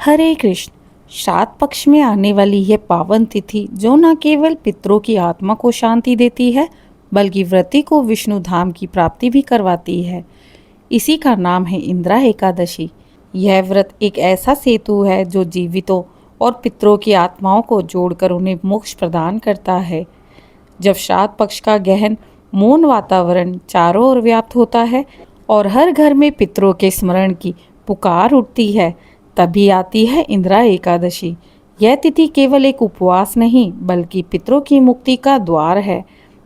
हरे कृष्ण। श्राद्ध पक्ष में आने वाली यह पावन तिथि जो न केवल पितरों की आत्मा को शांति देती है बल्कि व्रती को विष्णु धाम की प्राप्ति भी करवाती है। इसी का नाम है इंदिरा एकादशी। यह व्रत एक ऐसा सेतु है जो जीवितों और पितरों की आत्माओं को जोड़कर उन्हें मोक्ष प्रदान करता है। जब श्राद्ध पक्ष का गहन मौन वातावरण चारों ओर व्याप्त होता है और हर घर में पितरों के स्मरण की पुकार उठती है, तभी आती है इंदिरा एकादशी। यह तिथि केवल एक उपवास नहीं बल्कि पितरों की मुक्ति का द्वार है।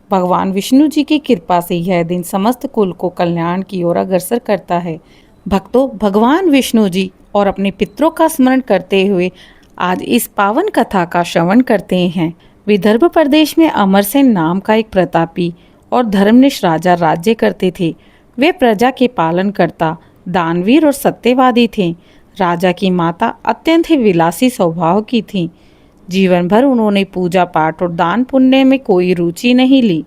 भगवान विष्णु जी की कृपा से यह दिन समस्त कुल को कल्याण की ओर अग्रसर करता है। भक्तों, भगवान विष्णु जी और अपने पितरों का स्मरण करते हुए आज इस पावन कथा का श्रवण करते हैं। विदर्भ प्रदेश में अमरसेन नाम का एक प्रतापी और धर्मनिष्ठ राजा राज्य करते थे। वे प्रजा के पालनकर्ता, दानवीर और सत्यवादी थे। राजा की माता अत्यंत ही विलासी स्वभाव की थी। जीवन भर उन्होंने पूजा पाठ और दान पुण्य में कोई रुचि नहीं ली।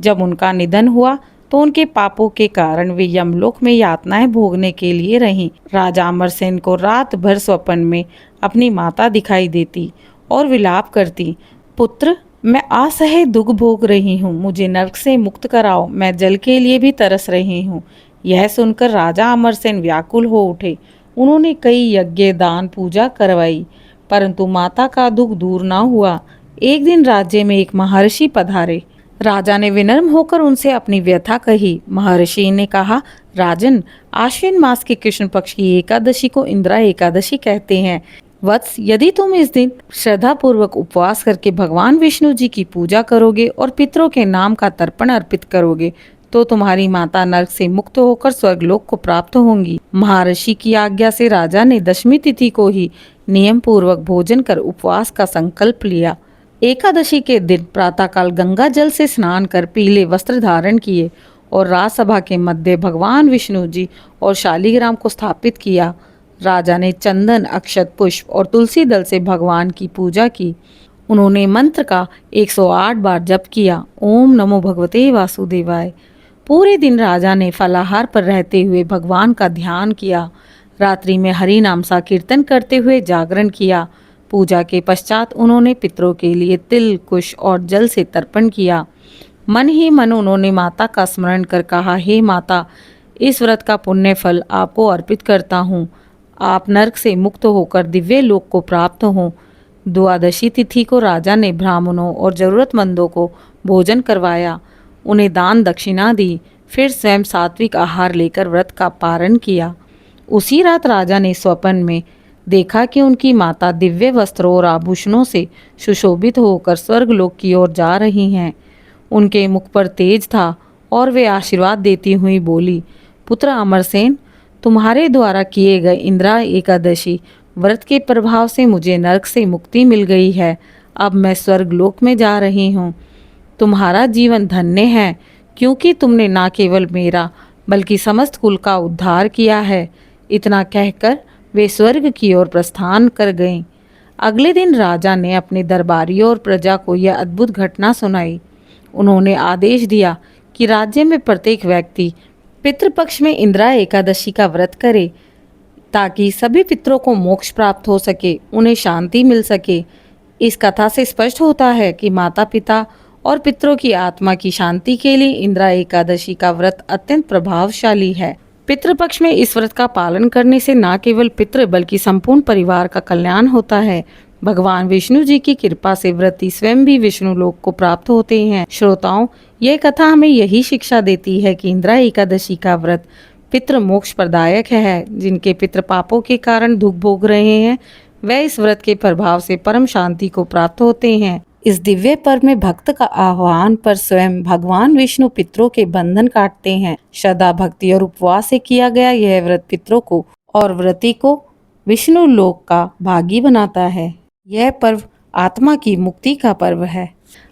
जब उनका निधन हुआ तो उनके पापों के कारण वे यमलोक में यातनाएं भोगने के लिए रहीं। राजा अमरसेन को रात भर स्वप्न में अपनी माता दिखाई देती और विलाप करती, पुत्र, मैं असह्य दुख भोग रही हूँ, मुझे नरक से मुक्त कराओ, मैं जल के लिए भी तरस रही हूँ। यह सुनकर राजा अमरसेन व्याकुल हो उठे। उन्होंने कई यज्ञ, दान, पूजा करवाई, परंतु माता का दुख दूर न हुआ। एक दिन राज्य में एक महर्षि पधारे। राजा ने विनम्र होकर उनसे अपनी व्यथा कही। महर्षि ने कहा, राजन, आश्विन मास के कृष्ण पक्ष की एकादशी को इंदिरा एकादशी कहते हैं। वत्स, यदि तुम इस दिन श्रद्धा पूर्वक उपवास करके भगवान विष्णु जी की पूजा करोगे और पितरों के नाम का तर्पण अर्पित करोगे तो तुम्हारी माता नरक से मुक्त होकर स्वर्गलोक को प्राप्त होंगी। महर्षि की आज्ञा से राजा ने दशमी तिथि को ही नियम पूर्वक भोजन कर उपवास का संकल्प लिया। एकादशी के दिन प्रातःकाल गंगा जल से स्नान कर पीले वस्त्र धारण किए और राजसभा के मध्य भगवान विष्णु जी और शालिग्राम को स्थापित किया। राजा ने चंदन, अक्षत, पुष्प और तुलसी दल से भगवान की पूजा की। उन्होंने मंत्र का 108 बार जप किया, ओम नमो भगवते वासुदेवाय। पूरे दिन राजा ने फलाहार पर रहते हुए भगवान का ध्यान किया। रात्रि में हरि नाम सा कीर्तन करते हुए जागरण किया। पूजा के पश्चात उन्होंने पितरों के लिए तिल, कुश और जल से तर्पण किया। मन ही मन उन्होंने माता का स्मरण कर कहा, हे माता, इस व्रत का पुण्य फल आपको अर्पित करता हूँ। आप नरक से मुक्त होकर दिव्य लोक को प्राप्त हों। द्वादशी तिथि को राजा ने ब्राह्मणों और जरूरतमंदों को भोजन करवाया, उन्हें दान दक्षिणा दी, फिर स्वयं सात्विक आहार लेकर व्रत का पारण किया। उसी रात राजा ने स्वप्न में देखा कि उनकी माता दिव्य वस्त्रों और आभूषणों से सुशोभित होकर स्वर्गलोक की ओर जा रही हैं। उनके मुख पर तेज था और वे आशीर्वाद देती हुई बोली, पुत्र अमरसेन, तुम्हारे द्वारा किए गए इंदिरा एकादशी व्रत के प्रभाव से मुझे नरक से मुक्ति मिल गई है। अब मैं स्वर्गलोक में जा रही हूँ। तुम्हारा जीवन धन्य है क्योंकि तुमने न केवल मेरा बल्कि समस्त कुल का उद्धार किया है। इतना कहकर वे स्वर्ग की ओर प्रस्थान कर गईं। अगले दिन राजा ने अपने दरबारियों और प्रजा को यह अद्भुत घटना सुनाई। उन्होंने आदेश दिया कि राज्य में प्रत्येक व्यक्ति पितृपक्ष में इंदिरा एकादशी का व्रत करे ताकि सभी पितरों को मोक्ष प्राप्त हो सके, उन्हें शांति मिल सके। इस कथा से स्पष्ट होता है कि माता पिता और पितरों की आत्मा की शांति के लिए इंदिरा एकादशी का व्रत अत्यंत प्रभावशाली है। पितृपक्ष में इस व्रत का पालन करने से न केवल पितृ बल्कि संपूर्ण परिवार का कल्याण होता है। भगवान विष्णु जी की कृपा से व्रती स्वयं भी विष्णु लोक को प्राप्त होते हैं। श्रोताओं, यह कथा हमें यही शिक्षा देती है कि इंदिरा एकादशी का व्रत पितृ मोक्ष प्रदायक है। जिनके पितृ पापों के कारण दुख भोग रहे हैं वह इस व्रत के प्रभाव से परम शांति को प्राप्त होते हैं। इस दिव्य पर्व में भक्त का आह्वान पर स्वयं भगवान विष्णु पितरों के बंधन काटते हैं। श्रद्धा, भक्ति और उपवास से किया गया यह व्रत पितरों को और व्रती को विष्णु लोक का भागी बनाता है। यह पर्व आत्मा की मुक्ति का पर्व है।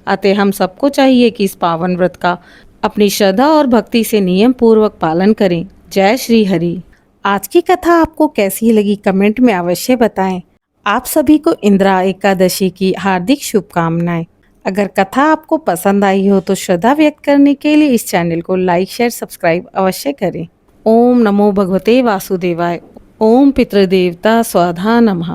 अतः हम सबको चाहिए कि इस पावन व्रत का अपनी श्रद्धा और भक्ति से नियम पूर्वक पालन करें। जय श्री हरि। आज की कथा आपको कैसी लगी कमेंट में अवश्य बताएं। आप सभी को इंदिरा एकादशी की हार्दिक शुभकामनाएं। अगर कथा आपको पसंद आई हो तो श्रद्धा व्यक्त करने के लिए इस चैनल को लाइक, शेयर, सब्सक्राइब अवश्य करें। ओम नमो भगवते वासुदेवाय। ओम पितृदेवता स्वाधा नमः।